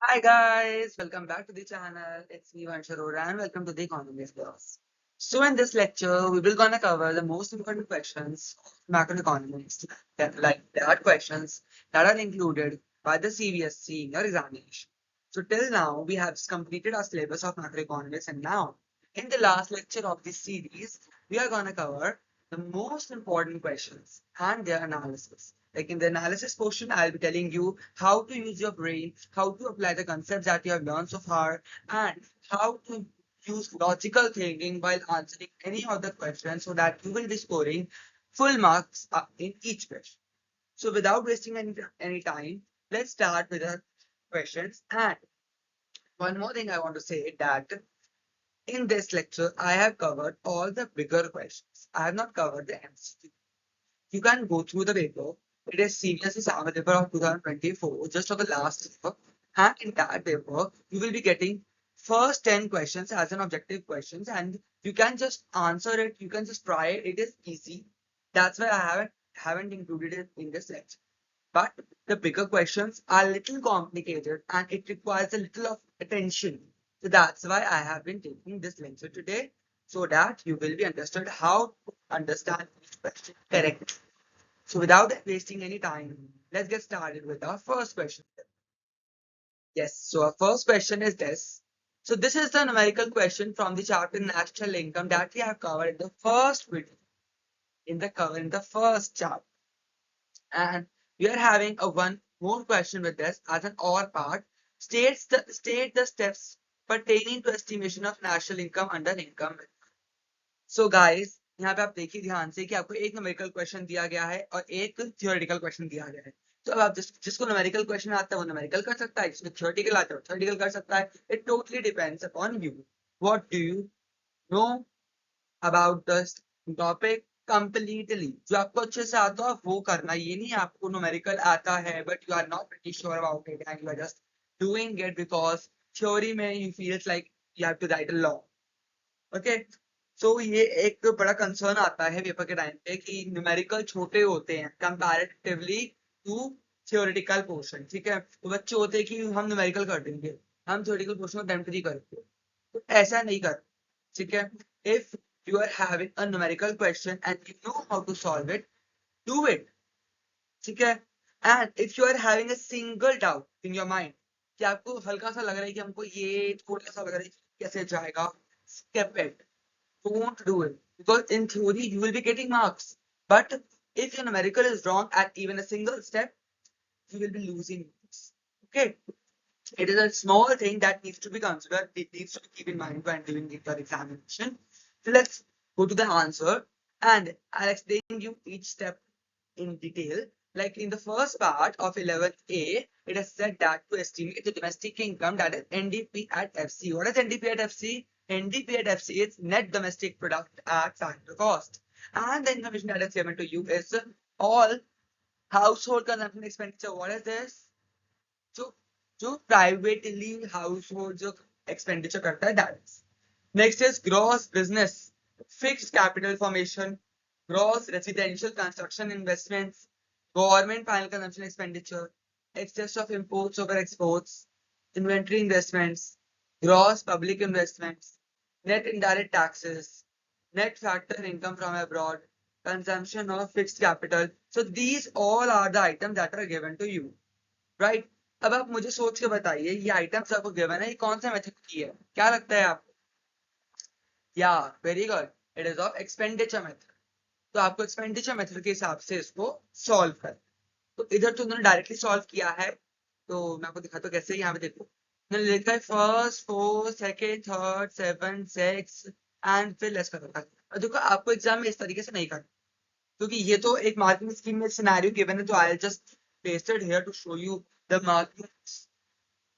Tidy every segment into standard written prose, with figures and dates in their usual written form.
Hi guys, welcome back to the channel. It's me Vansh Arora and welcome to the Economist class. So in this lecture, we will gonna cover the most important questions of macroeconomics. There are questions that are included by the CBSE in your examination. So till now, we have completed our syllabus of macroeconomics, and now in the last lecture of this series, we are gonna cover the most important questions and their analysis. Like in the analysis portion, I'll be telling you how to use your brain, how to apply the concepts that you have learned so far, and how to use logical thinking while answering any of the questions so that you will be scoring full marks in each question. So without wasting any time, let's start with the questions. And one more thing I want to say that in this lecture, I have covered all the bigger questions. I have not covered the MCQ. You can go through the paper. It is CBSE Summer paper of 2024, just of the last paper. And in that paper, you will be getting first 10 questions as an objective questions, and you can just answer it. You can just try it. It is easy. That's why I haven't included it in this lecture. But the bigger questions are a little complicated and it requires a little of attention. So that's why I have been taking this lecture today so that you will be understood how to understand each question correctly. So without wasting any time, let's get started with our first question. Yes, so our first question is this. So this is the numerical question from the chapter National Income that we have covered in the first video, in the first chapter. And we are having a one more question with this as an or part. State the steps pertaining to estimation of national income under income. So guys यहाँ पे आप देखिए ध्यान से कि आपको एक numerical question दिया गया है और एक थियोरेटिकल क्वेश्चन दिया गया है। तो अब आप जिसको न्यूमेरिकल क्वेश्चन आता है वो न्यूमेरिकल कर सकता है, जिसको थियोरेटिकल आता है वो थियोरेटिकल कर सकता है। It totally depends upon you. What do you know about the topic completely. जो आपको अच्छे से आता है वो करना, ये नहीं आपको न्यूमेरिकल आता है but you are not pretty sure about it and you are just doing it because theory में you feels like you have to write a law. Okay, so ये एक बड़ा कंसर्न आता है पेपर के टाइम पे कि न्यूमेरिकल छोटे होते हैं कंपैरेटिवली टू थियोरेटिकल पोर्शन। ठीक है, तो बच्चे होते हैं कि हम न्यूमेरिकल कर देंगे, हम थियोरेटिकल पोर्शन को टेम्पररी करेंगे, तो ऐसा नहीं कर। ठीक है, if you are having a numerical question and you know how to solve it, do it. ठीक है, and if you are having a single doubt in your mind कि आपको हल्का सा लग रहा है कि हमको ये थोड़ा सा लग रहा है कि कैसे जाएगा, skip it, don't do it because in theory you will be getting marks, but if your numerical is wrong at even a single step, you will be losing marks. Okay, it is a small thing that needs to be considered. It needs to be keep in mind when doing the examination. So let's go to the answer and I'll explain you each step in detail. Like in the first part of 11A, it has said that to estimate the domestic income, that is NDP at FC. What is NDP at FC? NDP at FC is net domestic product at factor cost. And the information that is given to you is all household consumption expenditure. What is this? So, जो privately household जो expenditure करता है, that is. Next is gross business, fixed capital formation, gross residential construction investments, government final consumption expenditure, excess of imports over exports, inventory investments, gross public investments, net indirect taxes, net factor income from abroad, consumption of fixed capital. So these all are the items that are given to you, right? अब आप मुझे सोच के बताइए ये items आपको given है, ये कौन सा मेथड की है, क्या लगता है आपको? या very good, it is of expenditure method. तो आपको एक्सपेंडिचर मेथड के हिसाब से इसको सॉल्व कर। तो इधर तो उन्होंने डायरेक्टली सॉल्व किया है, तो मैं आपको दिखाता हूँ कैसे। यहाँ पे देखो उन्होंने लिखा है first four second third seven six and फिर लेस कर रखा है। और देखो आपको एग्जाम में इस तरीके से नहीं करना, क्योंकि ये तो एक मार्किंग स्कीम में सिनेरियो गिवन है, तो I just pasted here to show you the marking,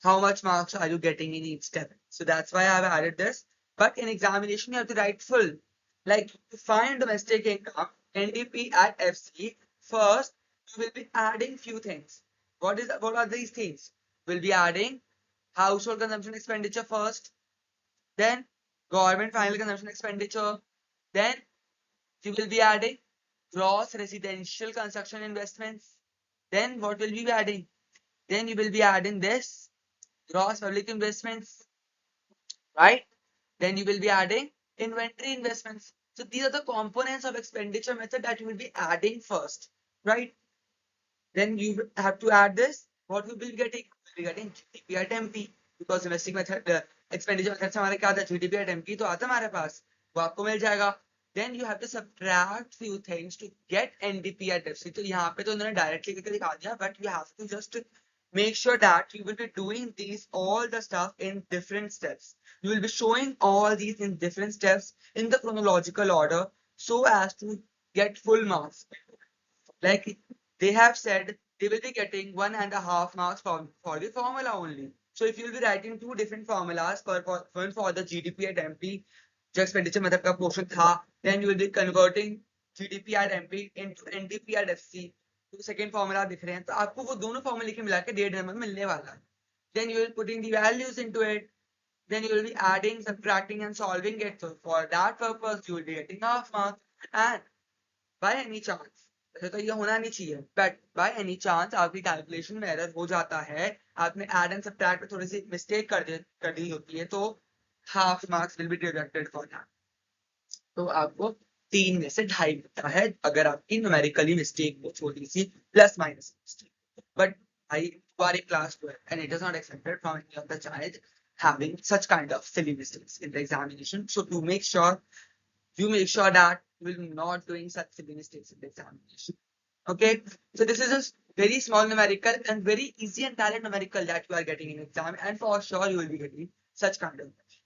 how much marks are you getting in each step. So that's why I've added this. But in examination, you have to write full. Like to find domestic income, NDP at FC, first you will be adding few things. What are these things? We'll be adding household consumption expenditure first, then government final consumption expenditure, then you will be adding gross residential construction investments. Then what will we be adding? Then you will be adding this gross public investments, right? Then you will be adding inventory investments. So these are the components of expenditure method that you will be adding first, right? Then you have to add this. What we will be getting? We'll be getting GDP at MP because domestic method expenditure method से हमारे क्या आता है GDP at MP तो आता है हमारे पास वो आपको मिल जाएगा. Then you have to subtract few things to get NDP at FC. तो यहाँ पे तो उन्होंने directly करके दिखा दिया, but you have to just make sure that you will be doing these all the stuff in different steps. You will be showing all these in different steps in the chronological order so as to get full marks. Like they have said, they will be getting 1.5 marks for the formula only. So if you will be writing two different formulas, one for the GDP at MP, जो expenditure method का portion था, then you will be converting GDP at MP into NDP at FC. तो second formula दिख रहे हैं, तो आपको वो दोनों formula के मिला के 1.5 नंबर मिलने वाला है. Then you will putting the values into it. Then you will be adding, subtracting, and solving it. So for that purpose, you will be getting half mark. And by any chance, वैसे तो ये होना नहीं चाहिए, but by any chance आपकी calculation में error हो जाता है, आपने ऐड एंड सब्ट्रैक्ट में थोड़ी सी मिस्टेक कर दी होती है, तो half marks will be deducted for that. तो आपको 3 में से 2.5 मिलता है अगर आपकी न्यूमेरिकली मिस्टेक हो, छोटी सी plus minus mistake. But I you are in class 12 and it is not accepted from any of the child having such kind of silly mistakes in the examination. So to make sure you make sure that you will not doing such silly mistakes in the examination. Okay, so this is a very small numerical and very easy and direct numerical that you are getting in exam, and for sure you will be getting such kind of question.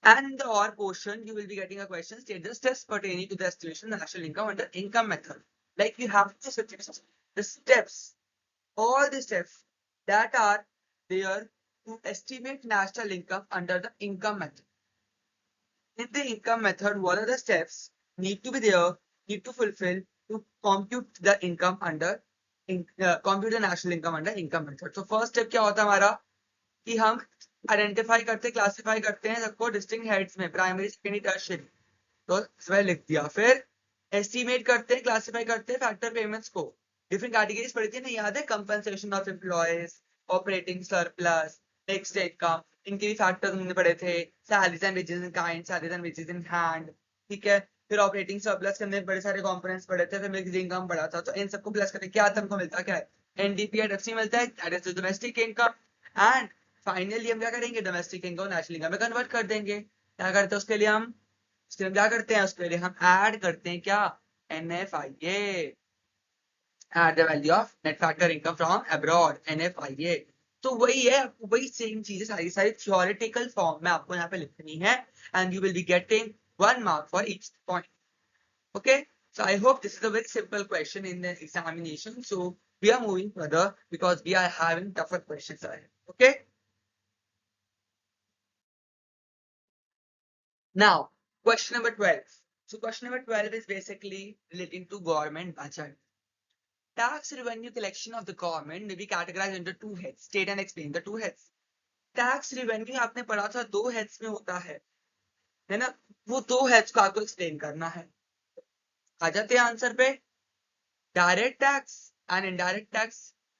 And in the or portion, you will be getting a question, state the steps pertaining to the estimation of national income under income method. Like you have to suggest the steps, all the steps that are there to estimate national income under the income method. In the income method, what are the steps need to be there, need to fulfill to compute the income under compute the national income under income method. So first step क्या होता है हमारा कि हम identify करते classify करते हैं सबको डिस्टिंक्ट हेड्स में, प्राइमरी सेकेंडरी टर्शियरी. तो इसमें लिख दिया. फिर एस्टिमेट करते हैं, क्लासिफाई करते हैं फैक्टर पेमेंट्स को. डिफरेंट कैटेगरीज पढ़ी थी ना, याद है? Compensation of employees, operating surplus, next income, इनके भी फैक्टर्स हमने पढ़े थे. Salaries and wages in kind, salaries and wages in hand, ठीक है. फिर ऑपरेटिंग सरप्लस के अंदर बड़े सारे कंपोनेंट्स पढ़े थे. फिर मिक्स्ड इनकम पढ़ा था. तो इन सबको प्लस करके क्या हमको मिलता क्या है? एनडीपी एट एफसी मिलता है, that is the domestic income. And finally हम क्या करेंगे? डोमेस्टिक इनकम नेशनल इनकम में कन्वर्ट कर देंगे. क्या करते हैं उसके लिए? हम उसके लिए क्या करते हैं? उसके लिए हम ऐड करते हैं क्या? NFIA, add the value of net factor income from abroad, NFIA. तो वही है, आपको वही सेम चीजें सारी सारी थ्योरेटिकल फॉर्म में आपको यहाँ पे लिखनी है, and you will be getting 1 mark for each point. Okay, so I hope this is a very simple question in the examination. So we are moving further because we are having tougher questions ahead. Okay, now question number 12. So question number 12 is basically relating to government budget. Tax revenue collection of the government may be categorized into two heads. State and explain the two heads. Tax revenue आपने पढ़ा था 2 heads में होता है ना? वो 2 heads को आपको एक्सप्लेन करना है. आ जाते हैं आंसर पे. Direct tax and indirect tax.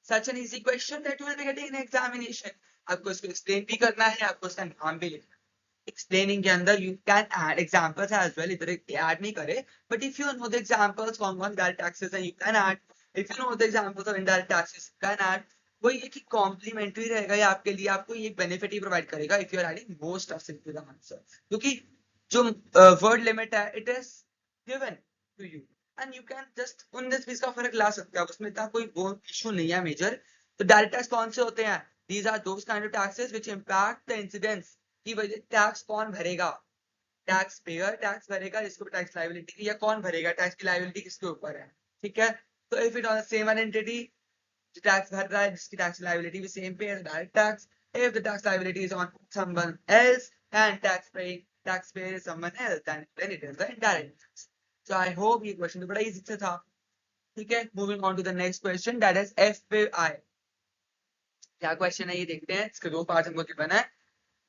Such an easy question that you will be getting in examination. आपको इसको एक्सप्लेन भी करना है, आपको इसका नाम भी लिखना है. एक्सप्लेनिंग के अंदर you can add examples as well. इधर ऐड नहीं करे, but if you know the examples कौन कौन डायरेक्ट टैक्सेस हैं, you can add. If you know the examples of indirect taxes, you can add. वही है कि कॉम्प्लीमेंट्री रहेगा ये आपके लिए, आपको ये बेनिफिट ही प्रोवाइड करेगा if you are adding more stuffs into the answer. क्योंकि जो वर्ड लिमिट है, it is given to you and you can just 19-20 का फर्क ला सकते हो. उसमें इतना कोई वो इशू नहीं है मेजर. तो डायरेक्ट टैक्स कौन से होते हैं? These are those kind of taxes which impact the incidence की वजह. टैक्स कौन भरेगा? टैक्स पेयर टैक्स भरेगा, जिसको टैक्स लायबिलिटी, या कौन भरेगा? टैक्स की लायबिलिटी किसके ऊपर है? ठीक है. तो if it on the same entity, जो टैक्स भर रहा है, जिसकी टैक्स लायबिलिटी भी सेम पे है, direct tax. If the tax liability is on someone else and tax payer is someone else, then it is the indirect tax. So I hope ये question तो बड़ा इजी से था. ठीक है, moving on to the next question, that is FPI. क्या question है ये देखते हैं. इसके 2 पार्ट हमको गिवन है.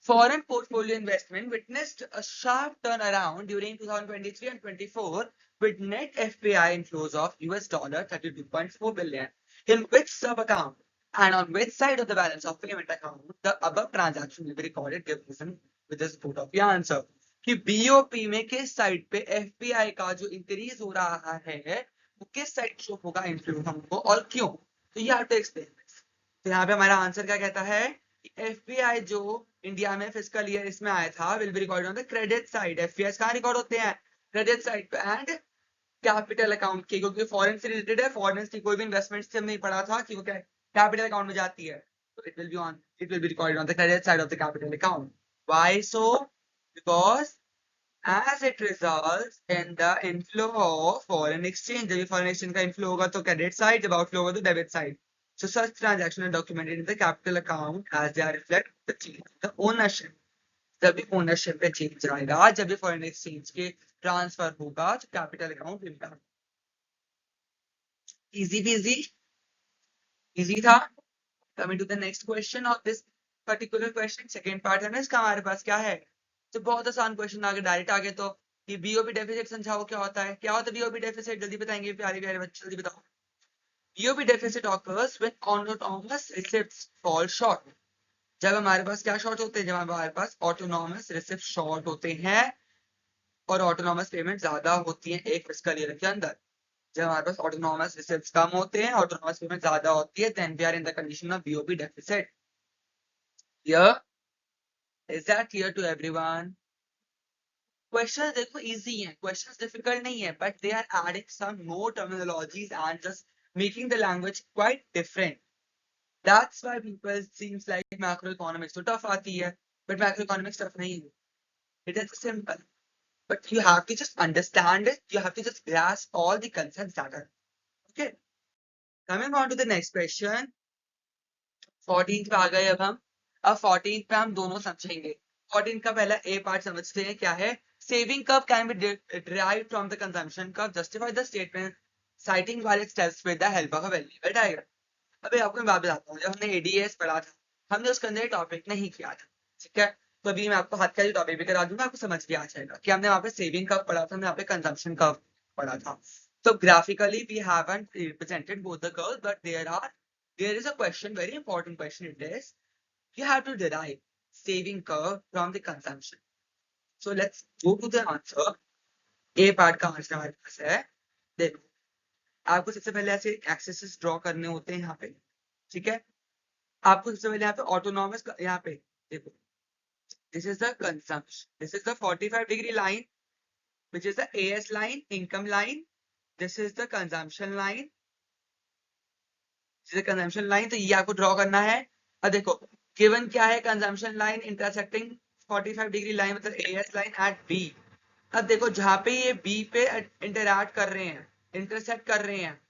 Foreign portfolio investment witnessed a sharp turnaround during 2023 and 24 with net FPI inflows of $32.4 billion, in which sub-account And on which side of the balance of payment account the above transaction will be recorded, give reason with the support of your answer. कि BOP में किस side पे FPI का जो increase हो रहा है वो किस साइड शो होगा इनफ्लो हमको और क्यों, तो ये हैव टू एक्सप्लेन दिस। तो यहाँ पे हमारा आंसर क्या कहता है कि एफपीआई जो इंडिया में फिजिकल ईयर इसमें आया था will be recorded on the credit side. FPI कहाँ रिकॉर्ड होते हैं, क्रेडिट साइड पे एंड कैपिटल अकाउंट की, क्योंकि फॉरेन से रिलेटेड है, फॉरेन की कोई भी इन्वेस्टमेंट से हमने पढ़ा था कि वो क्या कैपिटल अकाउंट में जाती है, तो it will be recorded on the credit side of the capital account. Why so, because as it results in the inflow of foreign exchange, जब foreign exchange का inflow होगा तो credit side, जब outflow होगा तो debit side. So such transactions are documented in the capital account as they are reflect the change in the ownership. जब भी ownership पे change आएगा, जब भी foreign exchange के transfer होगा तो capital account impact. Easy peasy, easy था. Coming to the next question of this particular question, second part है ना इसका हमारे पास क्या है, तो बहुत आसान क्वेश्चन आगे डायरेक्ट आगे तो कि बीओपी डेफिसिट समझाओ क्या होता है, क्या होता है बीओपी डेफिसिट, जल्दी बताएंगे प्यारे प्यारे बच्चे, जल्दी बताओ। BOP deficit occurs when autonomous receipts fall short, जब हमारे पास क्या शॉर्ट होते हैं, जब हमारे पास ऑटोनॉमस रिसिप्ट शॉर्ट होते हैं और ऑटोनॉमस पेमेंट ज्यादा होती है एक फिस्कल ईयर के अंदर। जब हमारे पास ऑटोनॉमस रिसिप्ट्स कम होते हैं, ऑटोनॉमस पेमेंट ज्यादा होती है, then we are in the condition of BOP deficit. Here, is that clear to everyone? Question देखो इजी है, क्वेश्चन डिफिकल्ट नहीं है, but they are adding some more terminologies and just making the language quite different. That's why people seems like macro economics तो tough आती है, but macro economics tough नहीं है, it is simple, but you have to just understand it, you have to just grasp all the concepts that are okay. Coming on to the next question, 14th पे आ गए अब 14th पे हम दोनों समझेंगे। 14th का पहला ए पार्ट समझते हैं क्या है, saving curve can be derived from the consumption curve, justify the statement citing various steps with the help of a variable diagram। अभी आपको मैं बात बताता हूँ, जब हमने एडीएस पढ़ा था हमने उसके अंदर टॉपिक नहीं किया था, ठीक है, तो अभी मैं आपको हाथ का टॉपिक भी करा दूंगा, आपको समझ भी आ जाएगा कि हमने वहाँ पे सेविंग कर्व पढ़ा था, हमने यहाँ पे कंजम्पशन कर्व पढ़ा था। तो graphically we haven't represented both the curves, but there is a question, very important question it is, you have to derive saving curve from the consumption. So let's go to the answer। A part का answer हमारे पास है, देखो आपको सबसे पहले ऐसे axis draw करने होते हैं यहाँ पे, ठीक है, आपको सबसे पहले यहाँ पे ऑटोनॉमस यहाँ पे देखो, this is the consumption, this is the 45-degree line which is the AS line, income line, this is the consumption line, this is the consumption line, तो ये आपको ड्रॉ करना है। अब देखो गिवन क्या है, consumption line intersecting 45-degree line मतलब AS लाइन एट B। अब देखो जहां पे ये B पे इंटरैक्ट कर रहे हैं, इंटरसेक्ट कर रहे हैं,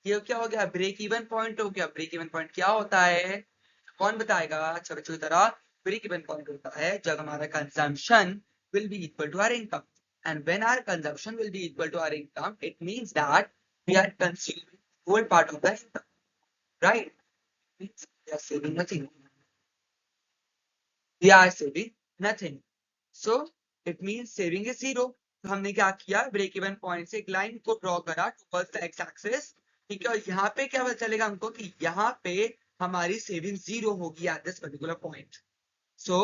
ये क्या हो गया, ब्रेक इवन पॉइंट हो गया। ब्रेक इवन पॉइंट क्या होता है, कौन बताएगा अच्छा बच्चों की तरह, ब्रेक इवन पॉइंट होता है जब हमारा consumption will be equal to our income, and when our consumption will be equal to our income it means that we are consuming whole part of the income, right, means we are saving nothing, we are saving nothing, so it means saving is zero। तो हमने क्या किया, break even point से एक line को draw करा towards the x axis, ठीक है, और यहाँ पे क्या पता चलेगा हमको कि यहाँ पे हमारी सेविंग जीरो होगी एट दिस पर्टिकुलर पॉइंट। सो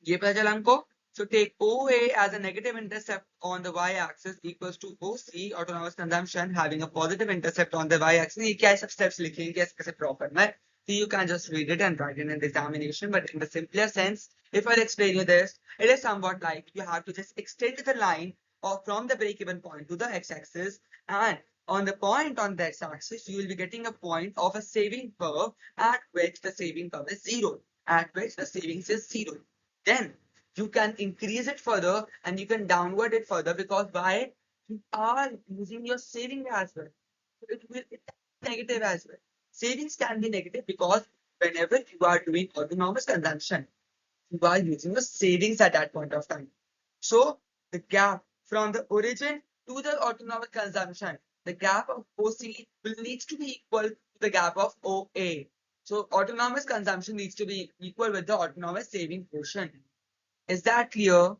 ये पता चला हमको। So take OA as a negative intercept on the y-axis equals to OC, autonomous consumption having a positive intercept on the y-axis। ये क्या है, सब steps लिखेंगे कैसे कैसे draw करना है, so you can just read it and write it in the examination, but in the simpler sense if I explain you this, it is somewhat like you have to just extend the line or from the break-even point to the x-axis, and on the point on the x-axis you will be getting a point of a saving curve at which the saving curve is zero, at which the savings is zero. Then you can increase it further and you can downward it further, because why, you are using your saving as well, so it will be negative as well। Savings can be negative because whenever you are doing autonomous consumption you are using your savings at that point of time, so the gap from the origin to the autonomous consumption, the gap of OC will needs to be equal to the gap of OA, so autonomous consumption needs to be equal with the autonomous saving portion। Is that clear?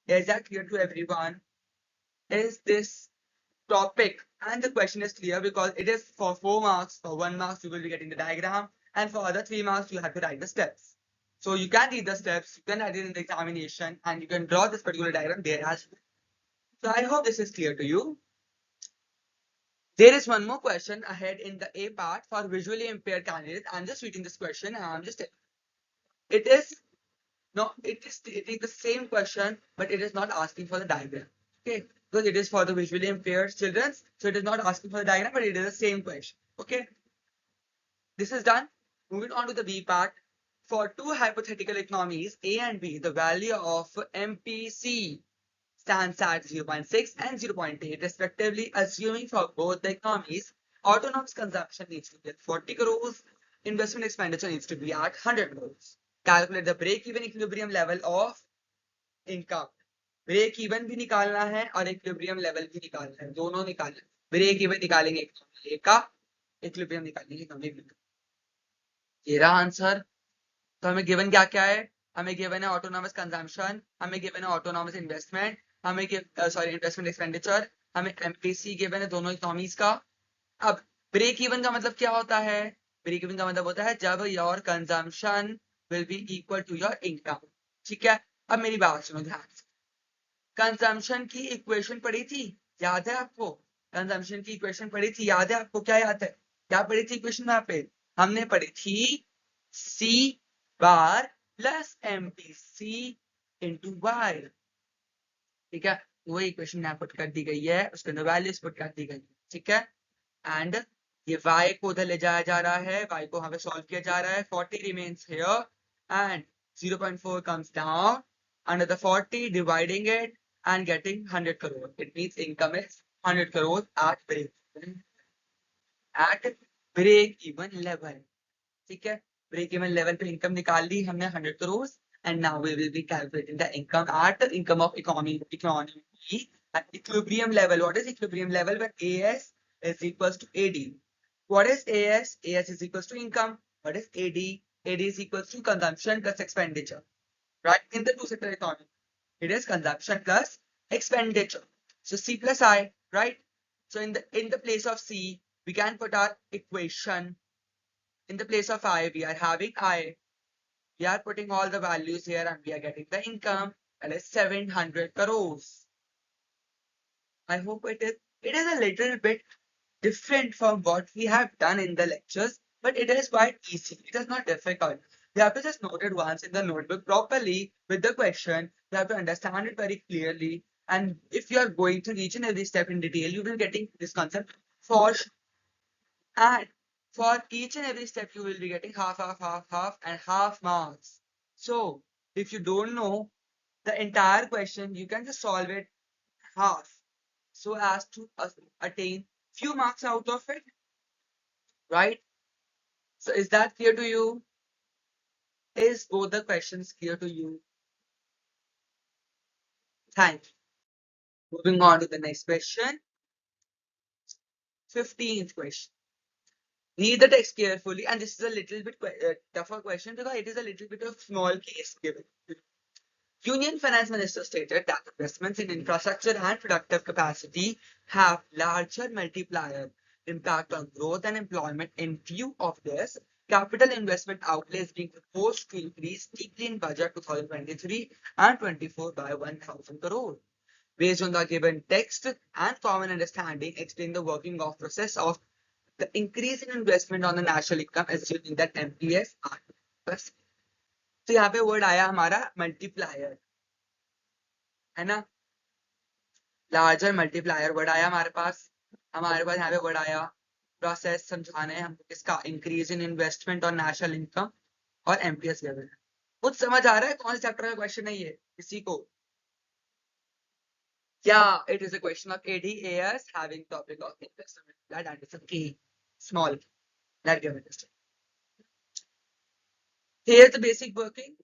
Is that clear to everyone? Is this topic and the question is clear because it is for 4 marks. For 1 marks, you will be getting the diagram, and for other 3 marks, you have to write the steps. So you can read the steps, you can write it in the examination, and you can draw this particular diagram there as well. So I hope this is clear to you. There is one more question ahead in the A part for visually impaired candidates. I'm just reading this question and I'm just it is no, it is stating the same question, but it is not asking for the diagram. Okay, because it is for the visually impaired children, so it is not asking for the diagram, but it is the same question. Okay, this is done. Moving on to the B part. For two hypothetical economies, A and B, the value of MPC stands at 0.6 and 0.8 respectively, assuming for both the economies, autonomous consumption needs to be at 40 crores, investment expenditure needs to be at 100 crores. Calculate the break-even equilibrium level of income. Break even भी निकालना है और equilibrium level भी निकालना है, दोनों निकालना है. ब्रेक इवन निकालेंगे इकोनॉमी ए का, इक्विलिब्रियम निकालेंगे इकोनॉमी बी का. ये रहा आंसर. तो हमें गिवन क्या क्या है? हमें गिवन है ऑटोनॉमस कंजम्पशन, हमें गिवन है ऑटोनॉमस इन्वेस्टमेंट, हमें इन्वेस्टमेंट एक्सपेंडिचर, हमें एमपीसी गिवन है दोनों इकोनॉमीज का. अब ब्रेक इवन का मतलब क्या होता है? ब्रेक इवन का मतलब होता है जब your consumption will be equal to your income. ठीक है, अब मेरी बात सुनो ध्यान से. कंजम्पशन की इक्वेशन पढ़ी थी, याद है आपको? कंजम्पशन की इक्वेशन पढ़ी थी, याद है आपको? क्या याद है? क्या पढ़ी थी इक्वेशन? यहाँ पे हमने पढ़ी थी C बार प्लस MPC इंटू वाई. ठीक है, वो इक्वेशन यहाँ पुट कर दी गई है, उसके अंदर वैल्यूज पुट कर दी गई है. ठीक है, एंड ये y को उधर ले जाया जा रहा है, y को हमें सॉल्व किया जा रहा है. 40 remains here and 0.4 comes down under the 40, dividing it and getting 100 crore. It means income is 100 crore at break even level. ठीक है, ब्रेक इवन लेवल पे इनकम निकाल ली हमने 100 crore. And now we will be calculating the income at income of economy at equilibrium level. What is equilibrium level? When AS is equals to AD. What is AS? AS is equals to income. What is AD? AD is equals to consumption plus expenditure. Right? In the two sector economy, it is consumption plus expenditure. So C plus I, right? So in the place of C, we can put our equation. In the place of I, we are having I. We are putting all the values here and we are getting the income, that is 700 crores. I hope it is a little bit different from what we have done in the lectures, but it is quite easy. It is not difficult. You have to just note it once in the notebook properly with the question. You have to understand it very clearly. And if you are going to each and every step in detail, you will getting this concept for sure. And for each and every step, you will be getting half, and half marks. So if you don't know the entire question, you can just solve it half so as to attain few marks out of it, right? So is that clear to you? Is both the questions clear to you? Thank you. Moving on to the next question. 15th question. Read the text carefully, and this is a little bit tougher question because it is a little bit of small case given. Union Finance Minister stated that investments in infrastructure and productive capacity have larger multiplier impact on growth and employment. In view of this, capital investment outlay is being proposed to increase steeply in budget 2023 and 24 by 1,000 crore. Based on the given text and common understanding, explain the working of process of the increase in investment on the national income, assuming that MPS are plus. तो यहाँ पे word आया हमारा multiplier, है ना? Larger multiplier word आया हमारे पास. यहाँ पे वर्ड आया प्रोसेस समझाना है हमको किसका, इंक्रीज इन इन्वेस्टमेंट और नेशनल इनकम और एमपीएस लेवल. कुछ समझ आ रहा है कौन से चैप्टर का क्वेश्चन है ये किसी को? Yeah, it is a question of ADAS having topic of investment. That is a key. Small. That give it. Here's the basic working.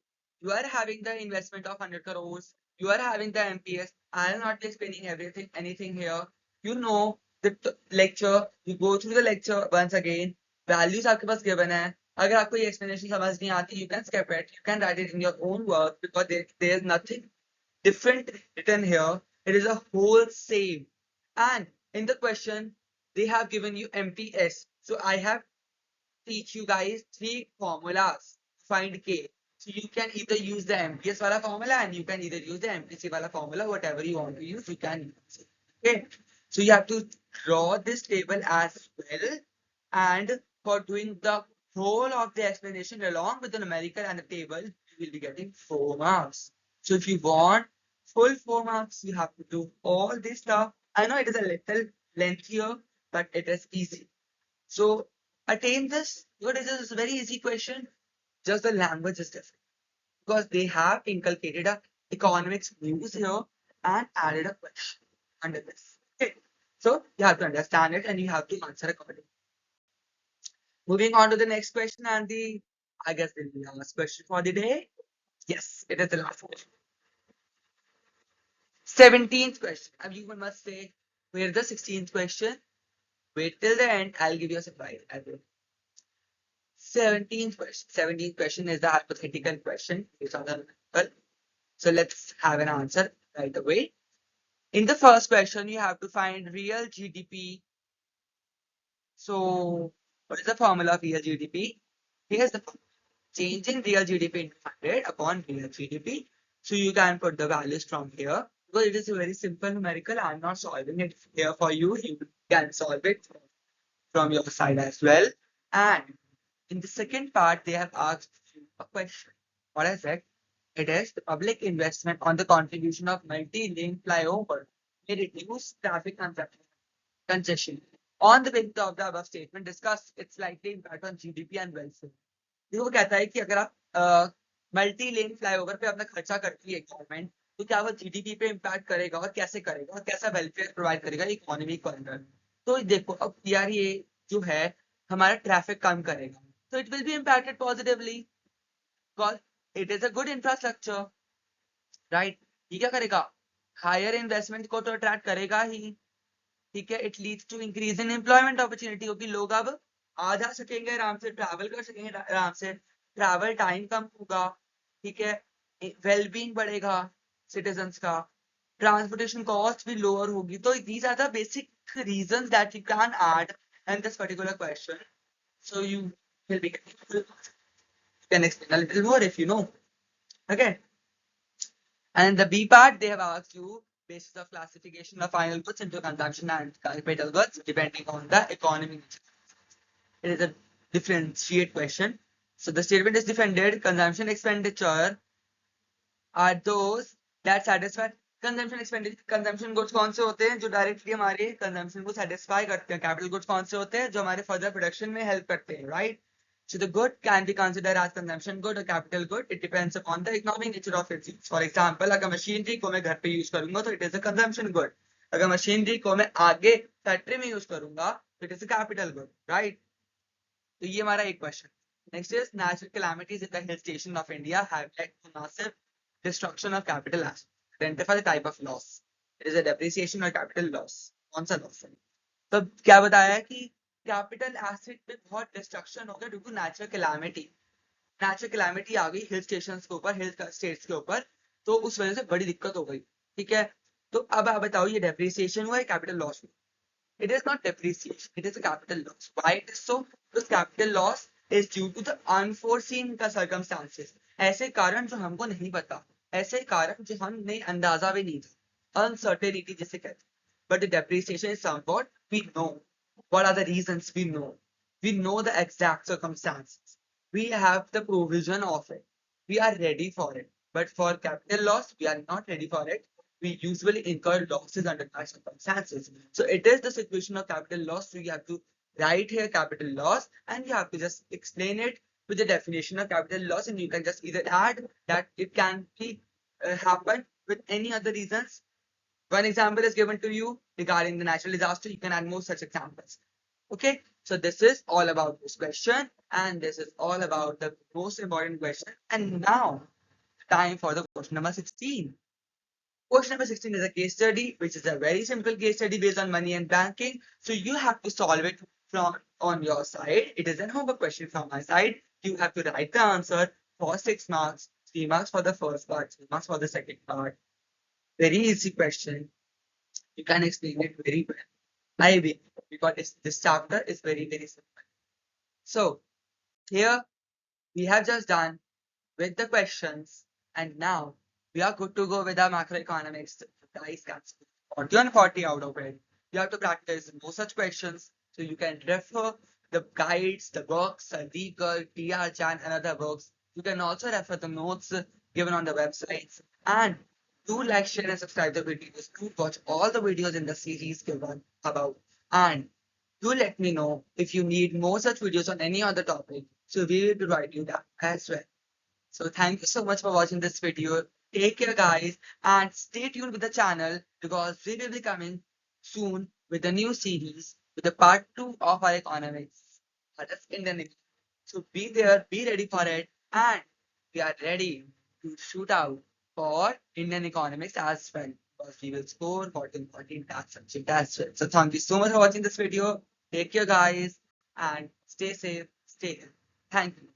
You are having the investment of 100 crores. You are having the MPS. I am not explaining anything here. You know the lecture. You go through the lecture once again. Values आपके पास given है. अगर आपको ये explanation समझ नहीं आती, you can skip it. You can write it in your own work because there is nothing different written here. It is a whole same. And In the question, they have given you MPS. So I have teach you guys three formulas to find K. So you can either use the MPS wala formula and you can either use the MPC wala formula, whatever you want to use, you can use it. Okay. So you have to draw this table as well. And for doing the whole of the explanation along with the numerical and the table, you will be getting 4 marks. So if you want full 4 marks, you have to do all this stuff. I know it is a little lengthier, but it is easy. So attain this, what is this? Very easy question. Just the language is different because they have inculcated a economics views here and added a question under this. Okay. So you have to understand it and you have to answer accordingly. Moving on to the next question and I guess the last question for the day. Yes, it is the last question. 17th question. And you must say, where the 16th question? Wait till the end. I'll give you a surprise. I will. 17th question. 17th question is the hypothetical question based on the number. So let's have an answer right away. In the first question, you have to find real GDP. So what is the formula of real GDP? Here's the changing real GDP into 100 upon real GDP. So you can put the values from here because it is a very simple numerical. I'm not solving it here for you. You can solve it from your side as well. And in the second part, they have asked you a question. What is it? It is the public investment on the contribution of multi-lane flyover may reduce traffic congestion. On the basis of the above statement, discuss its likely impact on GDP and welfare. देखो कहता है कि अगर आप multi lane flyover पे अपना खर्चा करती है गवर्नमेंट तो क्या वो जीडीपी पे इम्पैक्ट करेगा और कैसा वेलफेयर प्रोवाइड करेगा इकोनॉमी को अंदर तो देखो अब यार ये जो है हमारा ट्रैफिक कम करेगा तो it will be impacted positively because it is a good infrastructure right ये क्या करेगा हायर इन्वेस्टमेंट को तो अट्रैक्ट करेगा ही ठीक है it leads to increase in employment opportunity क्योंकि लोग अब आ जा सकेंगे आराम से ट्रैवल कर सकेंगे आराम से ट्रैवल टाइम कम होगा ठीक है वेलबींग बढ़ेगा सिटीजन्स का ट्रांसपोर्टेशन कॉस्ट भी लोअर होगी तो these are the basic reasons that you can add in this particular question so you will be can explain a little more if you know okay and the B part they have asked you basis of classification of final goods into consumption and capital goods depending on the economy. It is a differentiate question. So the statement is defended. Consumption expenditure are those that satisfy consumption expenditure. Consumption goods कौन से होते हैं जो directly हमारे consumption को satisfy करते हैं. Capital goods कौन से होते हैं जो हमारे further production में help करते हैं, right? So the good can be considered as consumption good or capital good. It depends upon the economic nature of its use. For example, अगर मशीनरी को मैं घर पे यूज करूंगा तो it is a consumption good. अगर machinery को मैं आगे फैक्ट्री में यूज करूंगा तो it is a capital good, right? तो ये हमारा एक question. Next is natural calamities in the hill station of India have led to massive destruction of capital assets. Identify the type of loss. It is a depreciation or capital loss. कौन सा loss है? तो क्या बताया है कि capital asset पे बहुत डिस्ट्रक्शन हो गया ड्यू टू नेचुरल कैलामिटी आ गई हिल स्टेशन के ऊपर हिल स्टेट्स के ऊपर तो उस वजह से बड़ी दिक्कत हो गई ठीक है तो अब आप बताओ ये डेप्रिसिएशन हुआ है कैपिटल लॉस हुआ it is not depreciation it is a capital loss why it is so this capital loss is due to the unforeseen का सर्कमस्टांसेस ऐसे कारण जो हमको नहीं पता ऐसे कारण जो हमने अंदाजा भी नहीं था अनसर्टेनिटी जिसे कहते हैं but the depreciation is somewhat we know what are the reasons we know the exact circumstances we have the provision of it we are ready for it but for capital loss we are not ready for it we usually incur losses under such circumstances so it is the situation of capital loss so you have to write here capital loss and you have to just explain it with the definition of capital loss and you can just either add that it can be happen with any other reasons. One example is given to you regarding the natural disaster. You can add more such examples. Okay, so this is all about this question, and this is all about the most important question. And now, time for the question number 16. Question number 16 is a case study, which is a very simple case study based on money and banking. So you have to solve it from on your side. It is an homework question from my side. You have to write the answer for 6 marks, 3 marks for the first part, 3 marks for the second part. Very easy question. You can explain it very well. IB, because this chapter is very, very simple. So here we have just done with the questions, and now we are good to go with our macroeconomics. Guys, that's 40 on 40 out of it. You have to practice no such questions, so you can refer the guides, the books, the legal, TR Chan, and other books. You can also refer the notes given on the websites. And do like, share, and subscribe the videos. Do watch all the videos in the series given above. And do let me know if you need more such videos on any other topic. So we will be writing that as well. So thank you so much for watching this video. Take care, guys, and stay tuned with the channel because we will be coming soon with a new series with the part 2 of our economics. That is Indian economics. So be there, be ready for it, and we are ready to shoot out for Indian economics as well because we will score 14 that subject as well. So thank you so much for watching this video. Take care, guys, and stay safe, stay healthy. Thank you.